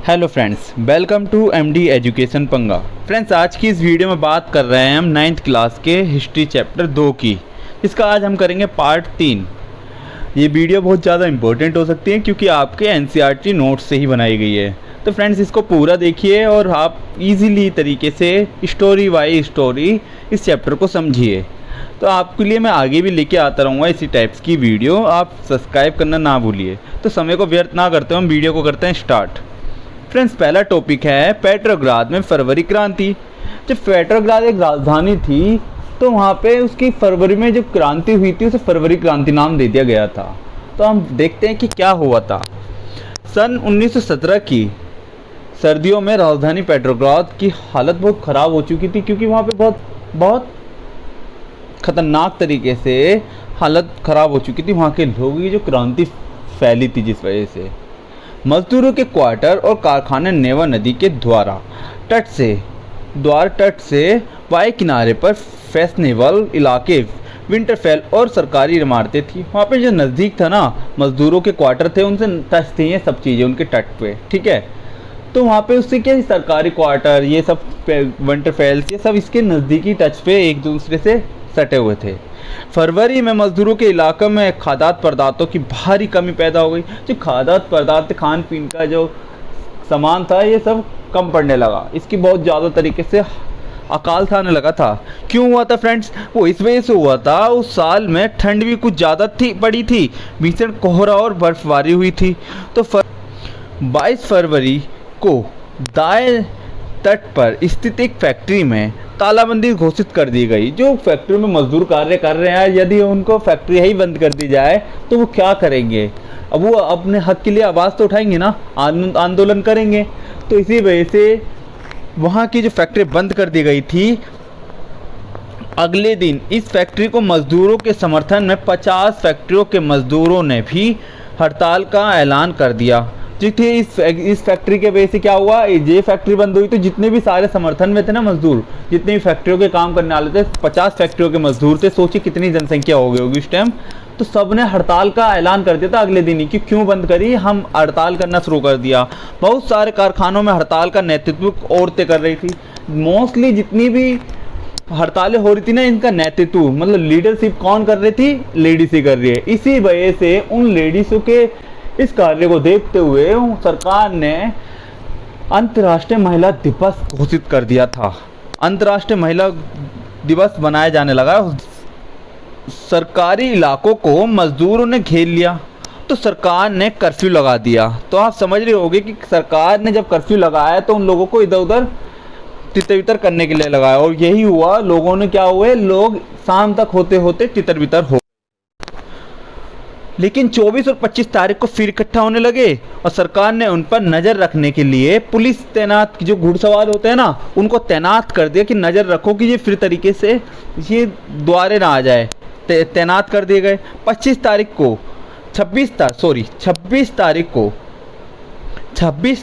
Hello friends, welcome to MD education Panga. Friends, आज की इस वीडियो में बात कर रहे हैं हम 9th क्लास के हिस्ट्री चैप्टर 2 की। इसका आज हम करेंगे पार्ट 3। ये वीडियो बहुत ज़्यादा इंपॉर्टेंट हो सकती है क्योंकि आपके एनसीईआरटी नोट्स से ही बनाई गई है। तो फ्रेंड्स, इसको पूरा देखिए और आप इजीली तरीके से स्टोरी बाई स्टोरी इस चैप्टर को समझिए। तो आपके लिए मैं आगे भी लेके आता रहूँगा इसी टाइप्स की वीडियो। आप सब्सक्राइब करना ना भूलिए। तो समय को व्यर्थ ना करते हम वीडियो को करते हैं स्टार्ट। फ्रेंड्स, पहला टॉपिक है पेट्रोग्राद में फरवरी क्रांति। जब पेट्रोग्राद एक राजधानी थी तो वहाँ पे उसकी फरवरी में जो क्रांति हुई थी उसे फरवरी क्रांति नाम दे दिया गया था। तो हम देखते हैं कि क्या हुआ था। सन 1917 की सर्दियों में राजधानी पेट्रोग्राद की हालत बहुत ख़राब हो चुकी थी क्योंकि वहाँ पे बहुत ख़तरनाक तरीके से हालत ख़राब हो चुकी थी। वहाँ के लोगों की जो क्रांति फैली थी, जिस वजह से मजदूरों के क्वार्टर और कारखाने नेवा नदी के तट से वायु किनारे पर फैशनेबल इलाके, विंटरफेल और सरकारी इमारतें थी। वहाँ पे जो नज़दीक था ना, मजदूरों के क्वार्टर थे, उनसे टच थी ये सब चीज़ें उनके तट पे, ठीक है। तो वहाँ पे उससे क्या, सरकारी क्वार्टर, ये सब विंटरफेल्स, ये सब इसके नज़दीकी टच पे एक दूसरे से सटे हुए थे। फरवरी में मजदूरों के इलाकों में खाद्यान्न पदार्थों की भारी कमी पैदा हो गई। जो खाद्यान्न पदार्थ, खान पीन का जो सामान था, ये सब कम पड़ने लगा। इसकी बहुत ज़्यादा तरीके से अकाल आने लगा था। क्यों हुआ था फ्रेंड्स? वो इस वजह से हुआ था, उस साल में ठंड भी कुछ ज़्यादा पड़ी थी, भीषण कोहरा और बर्फबारी हुई थी। तो 22 फरवरी को दाएं तट पर स्थित एक फैक्ट्री में तालाबंदी घोषित कर दी गई। जो फैक्ट्री में मजदूर कार्य कर रहे हैं, यदि उनको फैक्ट्री ही बंद कर दी जाए तो वो क्या करेंगे? अब वो अपने हक के लिए आवाज़ तो उठाएंगे ना, आंदोलन करेंगे। तो इसी वजह से वहाँ की जो फैक्ट्री बंद कर दी गई थी। अगले दिन इस फैक्ट्री को मजदूरों के समर्थन में 50 फैक्ट्रियों के मजदूरों ने भी हड़ताल का ऐलान कर दिया। जी थी, इस फैक्ट्री के वजह से क्या हुआ, ये फैक्ट्री बंद हुई तो जितने भी सारे समर्थन में थे ना मजदूर, जितने भी फैक्ट्रियों के काम करने वाले थे, 50 फैक्ट्रियों के मजदूर थे। सोचिए कितनी जनसंख्या हो गई होगी उस टाइम। तो सब ने हड़ताल का ऐलान कर दिया था अगले दिन ही कि क्यों बंद करी, हम हड़ताल करना शुरू कर दिया। बहुत सारे कारखानों में हड़ताल का नेतृत्व औरतें कर रही थी। मोस्टली जितनी भी हड़तालें हो रही थी ना, इनका नेतृत्व मतलब लीडरशिप कौन कर रही थी? लेडीज ही कर रही है। इसी वजह से उन लेडीजों के इस कार्य को देखते हुए सरकार ने अंतर्राष्ट्रीय महिला दिवस घोषित कर दिया था। अंतर्राष्ट्रीय महिला दिवस मनाया जाने लगा। सरकारी इलाकों को मजदूरों ने घेर लिया तो सरकार ने कर्फ्यू लगा दिया। तो आप समझ रहे होंगे कि सरकार ने जब कर्फ्यू लगाया तो उन लोगों को इधर उधर तितर बितर करने के लिए लगाया, और यही हुआ। लोगों ने क्या हुए, लोग शाम तक होते होते तितर बितर हो। लेकिन 24 और 25 तारीख को फिर इकट्ठा होने लगे और सरकार ने उन पर नज़र रखने के लिए पुलिस तैनात, जो घुड़सवार होते हैं ना, उनको तैनात कर दिया कि नज़र रखो कि ये फिर तरीके से ये द्वारे ना आ जाए। तैनात कर दिए गए। 26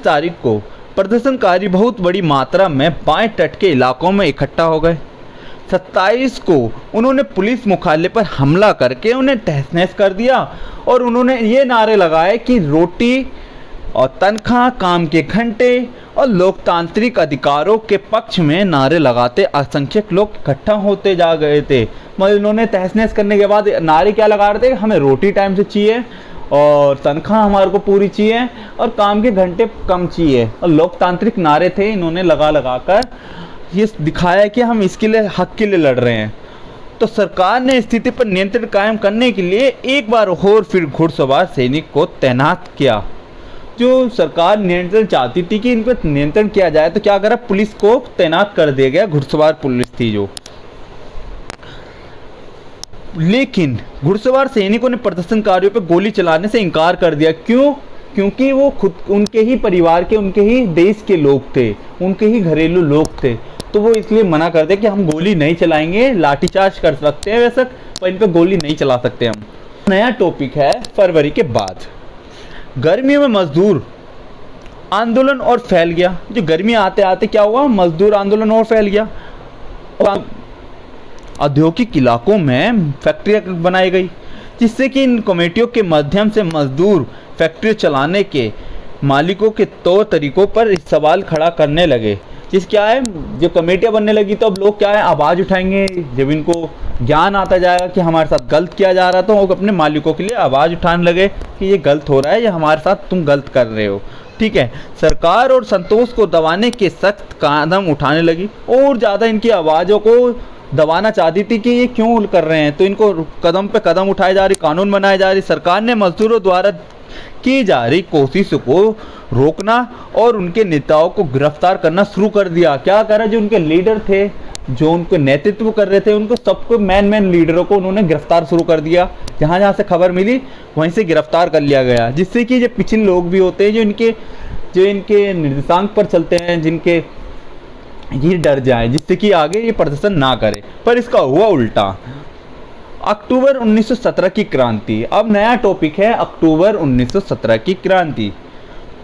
तारीख को प्रदर्शनकारी बहुत बड़ी मात्रा में बाएं तट के इलाकों में इकट्ठा हो गए। 27 को उन्होंने पुलिस मुख्यालय पर हमला करके उन्हें तहस नहस कर दिया और उन्होंने ये नारे लगाए कि रोटी और तनख्वाह, काम के घंटे और लोकतांत्रिक अधिकारों के पक्ष में नारे लगाते असंख्यक लोग इकट्ठा होते जा गए थे। मतलब इन्होंने तहस नहस करने के बाद नारे क्या लगा रहे थे? हमें रोटी टाइम से चाहिए और तनख्वाह हमारे को पूरी चाहिए और काम के घंटे कम चाहिए, और लोकतांत्रिक नारे थे इन्होंने लगा कर ये दिखाया कि हम इसके लिए, हक के लिए लड़ रहे हैं। तो सरकार ने स्थिति पर नियंत्रण कायम करने के लिए एक बार और फिर घुड़सवार सैनिक को तैनात किया। जो सरकार नियंत्रण चाहती थी कि इन पर नियंत्रण किया जाए, तो क्या करा, पुलिस को तैनात कर दिया गया। घुड़सवार पुलिस थी जो। लेकिन घुड़सवार सैनिकों ने प्रदर्शनकारियों पर गोली चलाने से इनकार कर दिया। क्यों? क्योंकि वो खुद उनके ही परिवार के, उनके ही देश के लोग थे, उनके ही घरेलू लोग थे। तो वो इसलिए मना कर दे कि हम गोली नहीं चलाएंगे, लाठीचार्ज कर सकते हैं वैसे, पर इन पर गोली नहीं चला सकते हम। नया टॉपिक है फरवरी के बाद। गर्मियों में मजदूर आंदोलन और फैल गया। जो गर्मी आते आते क्या हुआ, मजदूर आंदोलन और फैल गया। औद्योगिक इलाकों में फैक्ट्रियां बनाई गई, जिससे कि इन कमेटियों के माध्यम से मजदूर फैक्ट्री चलाने के मालिकों के तौर तरीकों पर सवाल खड़ा करने लगे। जिस क्या है, जब कमेटियाँ बनने लगी तो अब लोग क्या है, आवाज़ उठाएंगे। जब इनको ज्ञान आता जाएगा कि हमारे साथ गलत किया जा रहा, तो वो अपने मालिकों के लिए आवाज़ उठाने लगे कि ये गलत हो रहा है, या हमारे साथ तुम गलत कर रहे हो। ठीक है, सरकार और संतोष को दबाने के सख्त कदम उठाने लगी और ज़्यादा इनकी आवाज़ों को दबाना चाहती थी कि ये क्यों कर रहे हैं, तो इनको कदम पे कदम उठाए जा रही, कानून बनाए जा रही। सरकार ने मजदूरों द्वारा की जा रही कोशिशों को रोकना और उनके नेताओं को गिरफ्तार करना शुरू कर दिया। क्या करा, जो उनके लीडर थे, जो उनको नेतृत्व कर रहे थे, उनको सबको मेन लीडरों को उन्होंने गिरफ्तार शुरू कर दिया। जहाँ जहाँ से खबर मिली वहीं से गिरफ्तार कर लिया गया, जिससे कि जो पिछले लोग भी होते हैं, जो इनके निर्देशांक पर चलते हैं, जिनके ये डर जाए, जिससे कि आगे ये प्रदर्शन ना करे। पर इसका हुआ उल्टा। अक्टूबर 1917 की क्रांति। अब नया टॉपिक है अक्टूबर 1917 की क्रांति।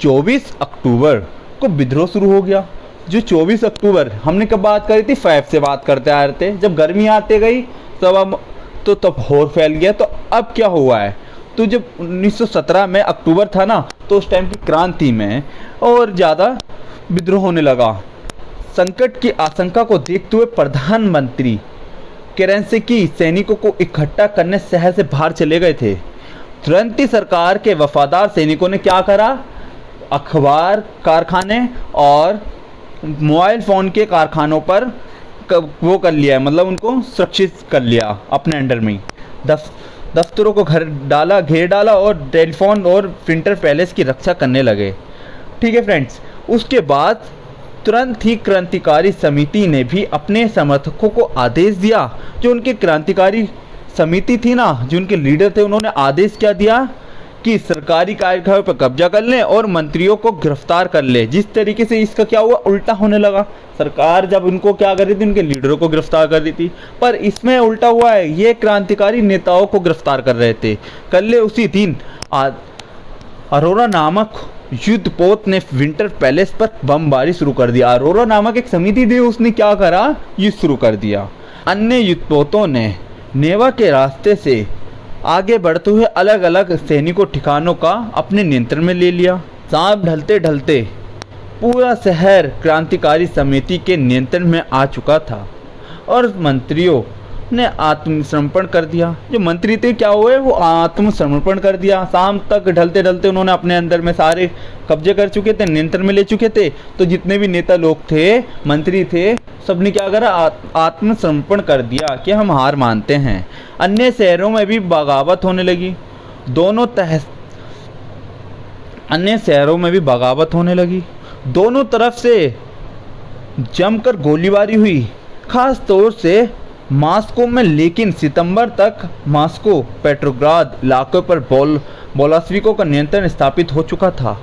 24 अक्टूबर को विद्रोह शुरू हो गया। जो 24 अक्टूबर हमने कब बात करी थी, 5 से बात करते आ रहे थे। जब गर्मी आते गई तब और फैल गया। तो अब क्या हुआ है, तो जब 1917 में अक्टूबर था ना, तो उस टाइम की क्रांति में और ज़्यादा विद्रोह होने लगा। संकट की आशंका को देखते हुए प्रधानमंत्री केरेंस्की सैनिकों को इकट्ठा करने शहर से बाहर चले गए थे। तुरंत ही सरकार के वफादार सैनिकों ने क्या करा, अखबार कारखाने और मोबाइल फ़ोन के कारखानों पर वो कर लिया है, मतलब उनको सुरक्षित कर लिया अपने अंडर में ही। दफ्तरों को घेर डाला और टेलीफोन और प्रिंटर पैलेस की रक्षा करने लगे। ठीक है फ्रेंड्स, उसके बाद तुरंत ही क्रांतिकारी समिति ने भी अपने समर्थकों को आदेश दिया। जो उनकी क्रांतिकारी समिति थी ना, जो उनके लीडर थे, उन्होंने आदेश क्या दिया कि सरकारी कार्यक्रम पर कब्जा कर लें और मंत्रियों को गिरफ्तार कर ले। जिस तरीके से इसका क्या हुआ, उल्टा होने लगा। सरकार जब उनको क्या कर रही थी, उनके लीडरों को गिरफ्तार कर रही थी, पर इसमें उल्टा हुआ है, ये क्रांतिकारी नेताओं को गिरफ्तार कर रहे थे। कल उसी दिन अरोरा नामक युद्धपोत ने विंटर पैलेस पर बमबारी शुरू कर दिया। अरोरा नामक एक समिति थी, उसने क्या करा, युद्ध शुरू कर दिया। अन्य युद्धपोतों ने नेवा के रास्ते से आगे बढ़ते हुए अलग अलग सैनिकों ठिकानों का अपने नियंत्रण में ले लिया। सांप ढलते ढलते पूरा शहर क्रांतिकारी समिति के नियंत्रण में आ चुका था और मंत्रियों ने आत्मसमर्पण कर दिया। जो मंत्री थे क्या हुए, वो आत्मसमर्पण कर दिया। शाम तक ढलते ढलते उन्होंने अपने अंदर में सारे कब्जे कर चुके थे, नियंत्रण में ले चुके थे। तो जितने भी नेता लोग थे, मंत्री थे, सबने क्या करा, आत्मसमर्पण कर दिया कि हम हार मानते हैं। अन्य शहरों में भी बगावत होने लगी। दोनों तरफ से जमकर गोलीबारी हुई, खास तौर से मॉस्को में। लेकिन सितंबर तक मॉस्को, पेट्रोग्राद इलाकों पर बोल्शेविकों का नियंत्रण स्थापित हो चुका था।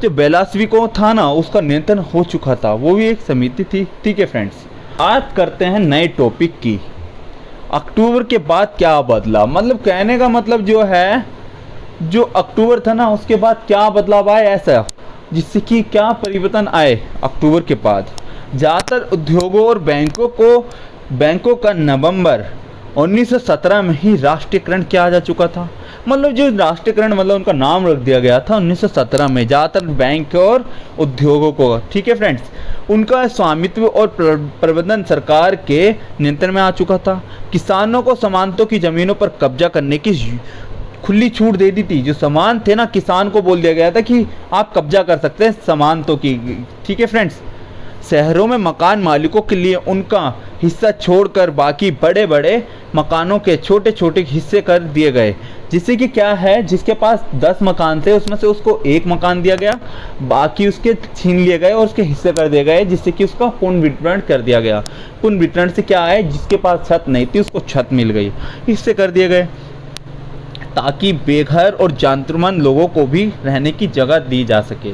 जो बेलाशविकों था ना, उसका नियंत्रण हो चुका था। वो भी एक समिति थी। ठीक है फ्रेंड्स, बात करते हैं नए टॉपिक की। अक्टूबर के बाद क्या बदला, मतलब कहने का मतलब जो है, जो अक्टूबर था ना, उसके बाद क्या बदलाव आए, ऐसा जिससे कि क्या परिवर्तन आए अक्टूबर के बाद। ज़्यादातर उद्योगों और बैंकों का नवंबर 1917 में ही राष्ट्रीयकरण किया जा चुका था। मतलब जो राष्ट्रीयकरण, मतलब उनका नाम रख दिया गया था 1917 में, ज़्यादातर बैंक और उद्योगों को। ठीक है फ्रेंड्स, उनका स्वामित्व और प्रबंधन सरकार के नियंत्रण में आ चुका था। किसानों को सामंतों की ज़मीनों पर कब्जा करने की खुली छूट दे दी थी। जो सामान थे ना, किसान को बोल दिया गया था कि आप कब्जा कर सकते हैं सामंतों की। ठीक है फ्रेंड्स, शहरों में मकान मालिकों के लिए उनका हिस्सा छोड़कर बाकी बड़े बड़े मकानों के छोटे छोटे हिस्से कर दिए गए। जिससे कि क्या है, जिसके पास 10 मकान थे, उसमें से उसको 1 मकान दिया गया, बाकी उसके छीन लिए गए और उसके हिस्से कर दिए गए। जिससे कि उसका पुनः वितरण कर दिया गया। पुनः वितरण से क्या है, जिसके पास छत नहीं थी उसको छत मिल गई, हिस्से कर दिए गए, ताकि बेघर और जरूरतमंद लोगों को भी रहने की जगह दी जा सके।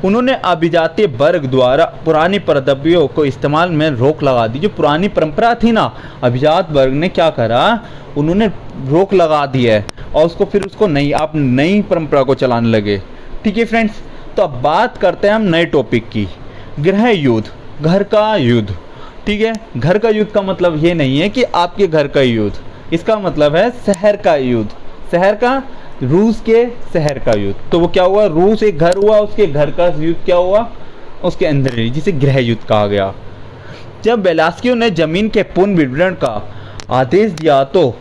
उन्होंने अभिजातीय वर्ग द्वारा पुरानी पद्धतियों को इस्तेमाल में रोक लगा दी। जो पुरानी परंपरा थी ना, अभिजात वर्ग ने क्या करा, उन्होंने रोक लगा दी है और उसको नई परंपरा को चलाने लगे। ठीक है फ्रेंड्स, तो अब बात करते हैं हम नए टॉपिक की, गृह युद्ध, घर का युद्ध। ठीक है, घर का युद्ध का मतलब ये नहीं है कि आपके घर का युद्ध, इसका मतलब है शहर का युद्ध। शहर का रूस के शहर का युद्ध। तो वो क्या हुआ, रूस एक घर हुआ, उसके घर का युद्ध क्या हुआ, उसके अंदर ही, जिसे गृह युद्ध कहा गया। जब वेलास्कियो ने जमीन के पुनर्वितरण का आदेश दिया तो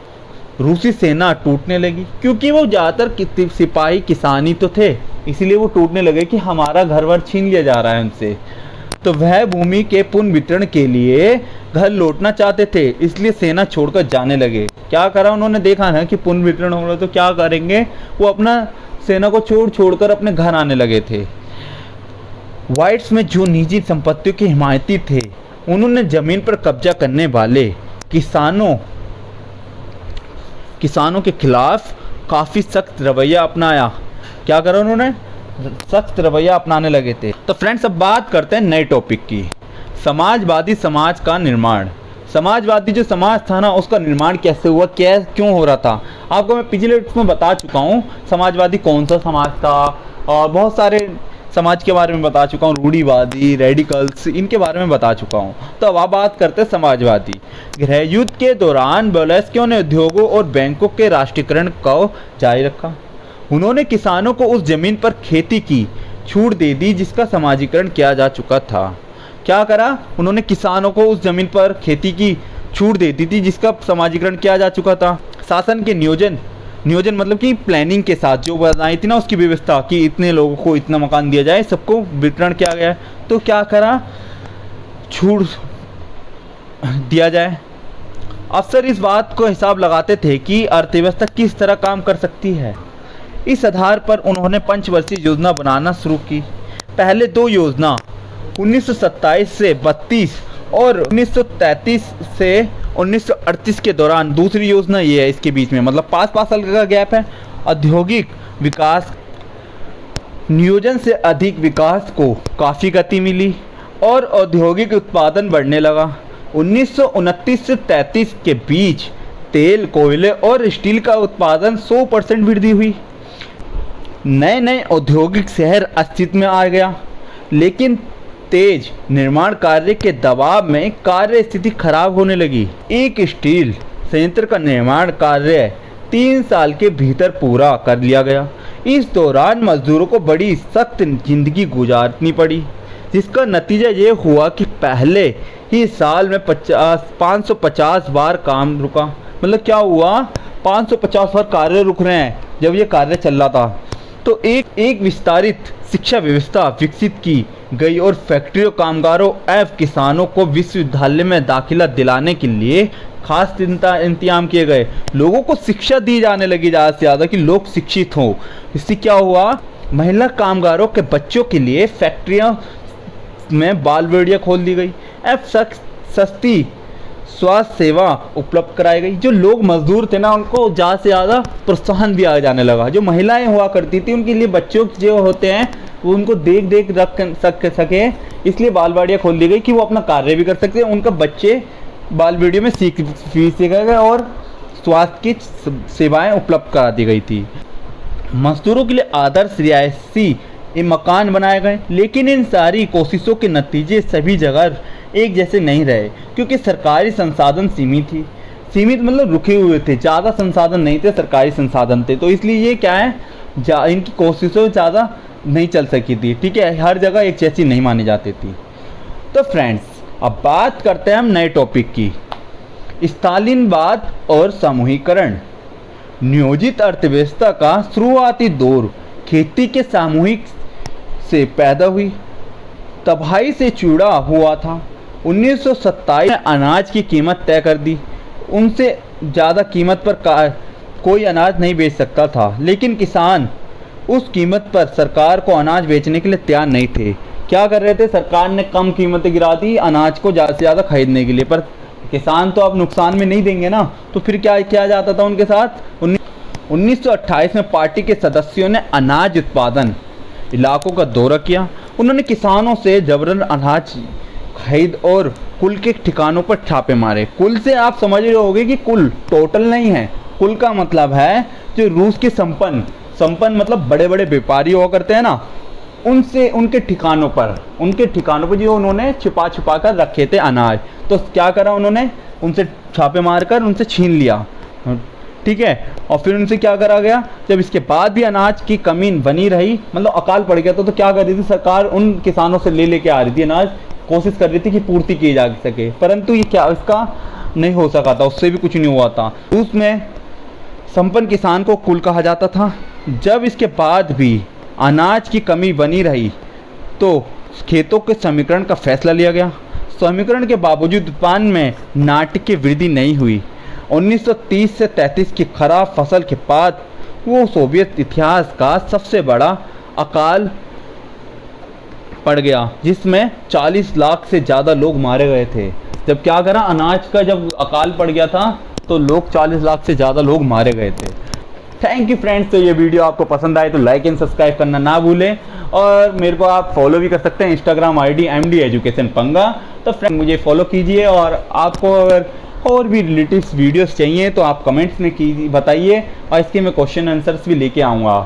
रूसी सेना टूटने लगी, क्योंकि वो ज़्यादातर सिपाही किसानी तो थे, इसलिए वो टूटने लगे कि हमारा घर वर छीन लिया जा रहा है उनसे। तो वह भूमि के पुनर्वितरण के लिए घर लौटना चाहते थे, इसलिए सेना छोड़कर जाने लगे। क्या करा उन्होंने, देखा ना कि पुनर्वितरण हो रहा तो क्या करेंगे, वो अपना सेना को छोड़कर अपने घर आने लगे थे। व्हाइट्स में जो निजी संपत्तियों के हिमायती थे, उन्होंने जमीन पर कब्जा करने वाले किसानों के खिलाफ काफ़ी सख्त रवैया अपनाया। क्या करा उन्होंने, सख्त रवैया अपनाने लगे थे। तो फ्रेंड्स, अब बात करते हैं नए टॉपिक की, समाजवादी समाज का निर्माण। समाजवादी जो समाज था ना, उसका निर्माण कैसे हुआ, क्यों हो रहा था, आपको मैं पिछले में बता चुका हूँ। समाजवादी कौन सा समाज था, और बहुत सारे समाज के बारे में बता चुका हूँ, रूढ़िवादी, रेडिकल्स, इनके बारे में बता चुका हूँ। तो अब आप बात करते हैं समाजवादी। गृह युद्ध के दौरान वेलास्कियो ने उद्योगों और बैंकों के राष्ट्रीयकरण को जारी रखा। उन्होंने किसानों को उस जमीन पर खेती की छूट दे दी जिसका समाजीकरण किया जा चुका था। क्या करा उन्होंने, किसानों को उस जमीन पर खेती की छूट दे दी थी जिसका समाजीकरण किया जा चुका था। शासन के नियोजन मतलब कि प्लानिंग के साथ जो बनाई थी ना, उसकी व्यवस्था कि इतने लोगों को इतना मकान दिया जाए, सबको वितरण किया गया। तो क्या करा, छूट दिया जाए। अफसर इस बात को हिसाब लगाते थे कि अर्थव्यवस्था किस तरह काम कर सकती है। इस आधार पर उन्होंने पंचवर्षीय योजना बनाना शुरू की। पहले दो योजना 1927 से 32 और 1933 से 1938 के दौरान, दूसरी योजना ये है इसके बीच में, मतलब 5 साल का गैप है। औद्योगिक विकास नियोजन से अधिक विकास को काफ़ी गति मिली और औद्योगिक उत्पादन बढ़ने लगा। 1929 से 33 के बीच तेल, कोयले और स्टील का उत्पादन 100% वृद्धि हुई। नए औद्योगिक शहर अस्तित्व में आ गया, लेकिन तेज निर्माण कार्य के दबाव में कार्य स्थिति खराब होने लगी। एक स्टील संयंत्र का निर्माण कार्य 3 साल के भीतर पूरा कर लिया गया। इस दौरान मजदूरों को बड़ी सख्त जिंदगी गुजारनी पड़ी, जिसका नतीजा ये हुआ कि पहले ही साल में 550 बार काम रुका। मतलब क्या हुआ, 550 बार कार्य रुक रहे हैं जब ये कार्य चल रहा था। तो एक विस्तारित शिक्षा व्यवस्था विकसित की गई और फैक्ट्रियों, कामगारों एवं किसानों को विश्वविद्यालय में दाखिला दिलाने के लिए खास इंतजाम किए गए। लोगों को शिक्षा दी जाने लगी ज़्यादा से ज़्यादा कि लोग शिक्षित हों। इससे क्या हुआ, महिला कामगारों के बच्चों के लिए फैक्ट्रियों में बालवाड़ियाँ खोल दी गई एवं सस्ती स्वास्थ्य सेवा उपलब्ध कराई गई। जो लोग मजदूर थे ना, उनको ज़्यादा से ज़्यादा प्रोत्साहन दिया जाने लगा। जो महिलाएं हुआ करती थी, उनके लिए बच्चों जो होते हैं वो उनको देख रख सके, इसलिए बालवाड़ियाँ खोल दी गई कि वो अपना कार्य भी कर सकते हैं। उनका बच्चे बालवाड़ियों में सीख गए और स्वास्थ्य की सेवाएं उपलब्ध करा दी गई थी। मजदूरों के लिए आदर्श रिहायशी मकान बनाए गए, लेकिन इन सारी कोशिशों के नतीजे सभी जगह एक जैसे नहीं रहे, क्योंकि सरकारी संसाधन सीमित मतलब रुके हुए थे, ज़्यादा संसाधन नहीं थे, सरकारी संसाधन थे। तो इसलिए ये क्या है, इनकी कोशिशों ज़्यादा नहीं चल सकी थी। ठीक है, हर जगह एक जैसी नहीं मानी जाती थी। तो फ्रेंड्स, अब बात करते हैं हम नए टॉपिक की, स्टालिनवाद और सामूहिकरण। नियोजित अर्थव्यवस्था का शुरुआती दौर खेती के सामूहिक से पैदा हुई, तबाही से जुड़ा हुआ था। 1927 में अनाज की कीमत तय कर दी। उनसे ज़्यादा कीमत पर कोई अनाज नहीं बेच सकता था, लेकिन किसान उस कीमत पर सरकार को अनाज बेचने के लिए तैयार नहीं थे। क्या कर रहे थे, सरकार ने कम कीमतें गिरा दी अनाज को ज़्यादा से ज़्यादा खरीदने के लिए, पर किसान तो अब नुकसान में नहीं देंगे ना। तो फिर क्या किया जाता था उनके साथ। 1928 में पार्टी के सदस्यों ने अनाज उत्पादन इलाकों का दौरा किया। उन्होंने किसानों से जबरन अनाज खरीद और कुल के ठिकानों पर छापे मारे। कुल से आप समझ रहे होंगे कि कुल टोटल नहीं है, कुल का मतलब है जो रूस के संपन्न मतलब बड़े बड़े व्यापारी हुआ करते हैं ना, उनसे उनके ठिकानों पर जो उन्होंने छुपा कर रखे थे अनाज। तो क्या करा उन्होंने, उनसे छापे मारकर उनसे छीन लिया। ठीक है। और फिर उनसे क्या करा गया, जब इसके बाद भी अनाज की कमी बनी रही, मतलब अकाल पड़ गया तो क्या कर रही थी सरकार, उन किसानों से लेके आ रही थी अनाज, कोशिश कर रही थी कि पूर्ति की जा सके, परंतु ये क्या इसका नहीं हो सका था, उससे भी कुछ नहीं हुआ था। उसमें संपन्न किसान को कुल कहा जाता था। जब इसके बाद भी अनाज की कमी बनी रही तो खेतों के समीकरण का फैसला लिया गया। समीकरण के बावजूद उत्पादन में नाटकीय वृद्धि नहीं हुई। 1930 से 33 की खराब फसल के बाद वो सोवियत इतिहास का सबसे बड़ा अकाल पड़ गया, जिसमें 40 लाख से ज़्यादा लोग मारे गए थे। जब क्या करा, अनाज का जब अकाल पड़ गया था तो लोग 40 लाख से ज़्यादा लोग मारे गए थे। Thank you friends. तो ये वीडियो आपको पसंद आए तो लाइक एंड सब्सक्राइब करना ना भूलें, और मेरे को आप फॉलो भी कर सकते हैं इंस्टाग्राम आईडी MD एजुकेशन पंगा। तो फ्रेंड मुझे फॉलो कीजिए, और आपको अगर और भी रिलेटिव्स वीडियोस चाहिए तो आप कमेंट्स में कीजिए, बताइए, और इसके मैं क्वेश्चन आंसर्स भी लेके आऊँगा।